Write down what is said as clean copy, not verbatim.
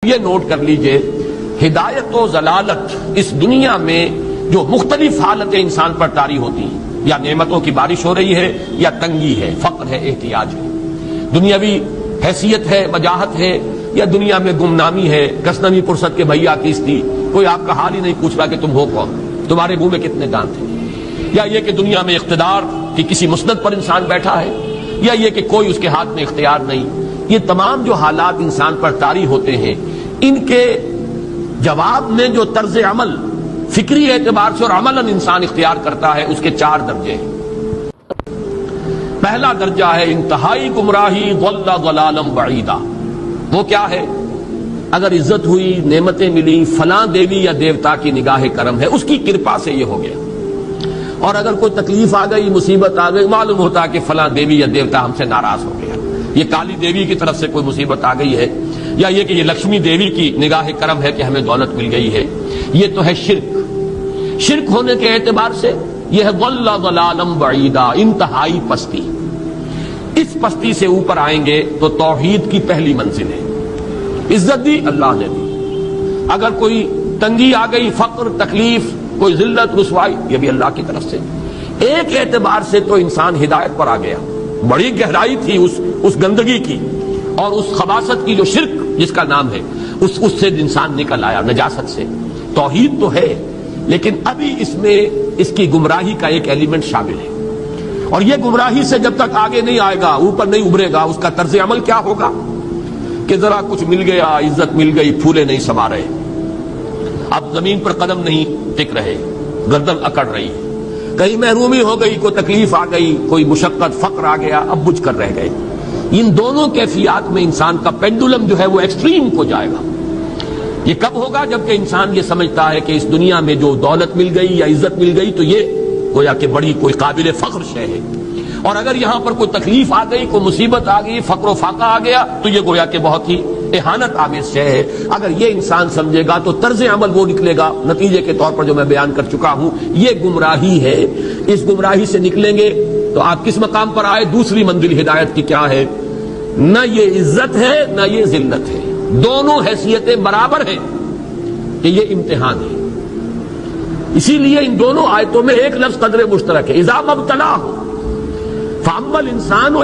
یہ نوٹ کر لیجئے، ہدایت و ضلالت اس دنیا میں جو مختلف حالتیں انسان پر طاری ہوتی ہیں، یا نعمتوں کی بارش ہو رہی ہے، یا تنگی ہے، فقر ہے، احتیاج ہے، دنیاوی حیثیت ہے، وجاہت ہے، یا دنیا میں گمنامی ہے، کسنوی پرست کے بھیا کیس تھی، کوئی آپ کا حال ہی نہیں پوچھ رہا کہ تم ہو کون، تمہارے منہ میں کتنے دانت ہیں، یا یہ کہ دنیا میں اقتدار کی کسی مسند پر انسان بیٹھا ہے، یا یہ کہ کوئی اس کے ہاتھ میں اختیار نہیں۔ یہ تمام جو حالات انسان پر طاری ہوتے ہیں، ان کے جواب میں جو طرز عمل فکری اعتبار سے اور عملاً انسان اختیار کرتا ہے، اس کے 4 درجے ہیں۔ پہلا درجہ ہے انتہائی گمراہی، ضل ضلالا بعیدا۔ وہ کیا ہے؟ اگر عزت ہوئی، نعمتیں ملی، فلاں دیوی یا دیوتا کی نگاہ کرم ہے، اس کی کرپا سے یہ ہو گیا، اور اگر کوئی تکلیف آ گئی، مصیبت آ گئی، معلوم ہوتا ہے کہ فلاں دیوی یا دیوتا ہم سے ناراض ہو گیا، یہ کالی دیوی کی طرف سے کوئی مصیبت آ گئی ہے، یا یہ کہ یہ لکشمی دیوی کی نگاہ کرم ہے کہ ہمیں دولت مل گئی ہے۔ یہ تو ہے شرک۔ شرک ہونے کے اعتبار سے یہ ہے ضل ضلالا بعیدا، انتہائی پستی۔ اس پستی سے اوپر آئیں گے تو توحید کی پہلی منزل ہے۔ عزت دی اللہ نے دی، اگر کوئی تنگی آ گئی، فقر، تکلیف، کوئی ذلت، رسوائی، یہ بھی اللہ کی طرف سے۔ ایک اعتبار سے تو انسان ہدایت پر آ گیا، بڑی گہرائی تھی اس گندگی کی اور اس خباثت کی جو شرک جس کا نام ہے، اس سے انسان نکل آیا، نجاست سے۔ توحید تو ہے، لیکن ابھی اس میں اس کی گمراہی کا ایک ایلیمنٹ شامل ہے، اور یہ گمراہی سے جب تک آگے نہیں آئے گا، اوپر نہیں ابھرے گا، اس کا طرز عمل کیا ہوگا کہ ذرا کچھ مل گیا، عزت مل گئی، پھولے نہیں سما رہے، اب زمین پر قدم نہیں ٹک رہے، گردن اکڑ رہی ہے، کہیں محرومی ہو گئی، کوئی تکلیف آ گئی، کوئی مشقت، فقر آ گیا، اب بجھ کر رہ گئے۔ ان دونوں کیفیات میں انسان کا پینڈولم جو ہے وہ ایکسٹریم کو جائے گا۔ یہ کب ہوگا؟ جبکہ انسان یہ سمجھتا ہے کہ اس دنیا میں جو دولت مل گئی یا عزت مل گئی تو یہ گویا کہ بڑی کوئی قابل فخر شے ہے، اور اگر یہاں پر کوئی تکلیف آ گئی، کوئی مصیبت آ گئی، فقر و فاقہ آ گیا تو یہ گویا کہ بہت ہی اہانت آمیز شے ہے۔ اگر یہ انسان سمجھے گا تو طرز عمل وہ نکلے گا نتیجے کے طور پر جو میں بیان کر چکا ہوں، یہ گمراہی ہے۔ اس گمراہی سے نکلیں گے تو آپ کس مقام پر آئے؟ دوسری منزل ہدایت کی کیا ہے؟ نہ یہ عزت ہے نہ یہ ذلت ہے، دونوں حیثیتیں برابر ہیں کہ یہ امتحان ہے۔ اسی لیے ان دونوں آیتوں میں ایک لفظ قدر مشترک ہے، اذا مبتلاہ فاما الانسان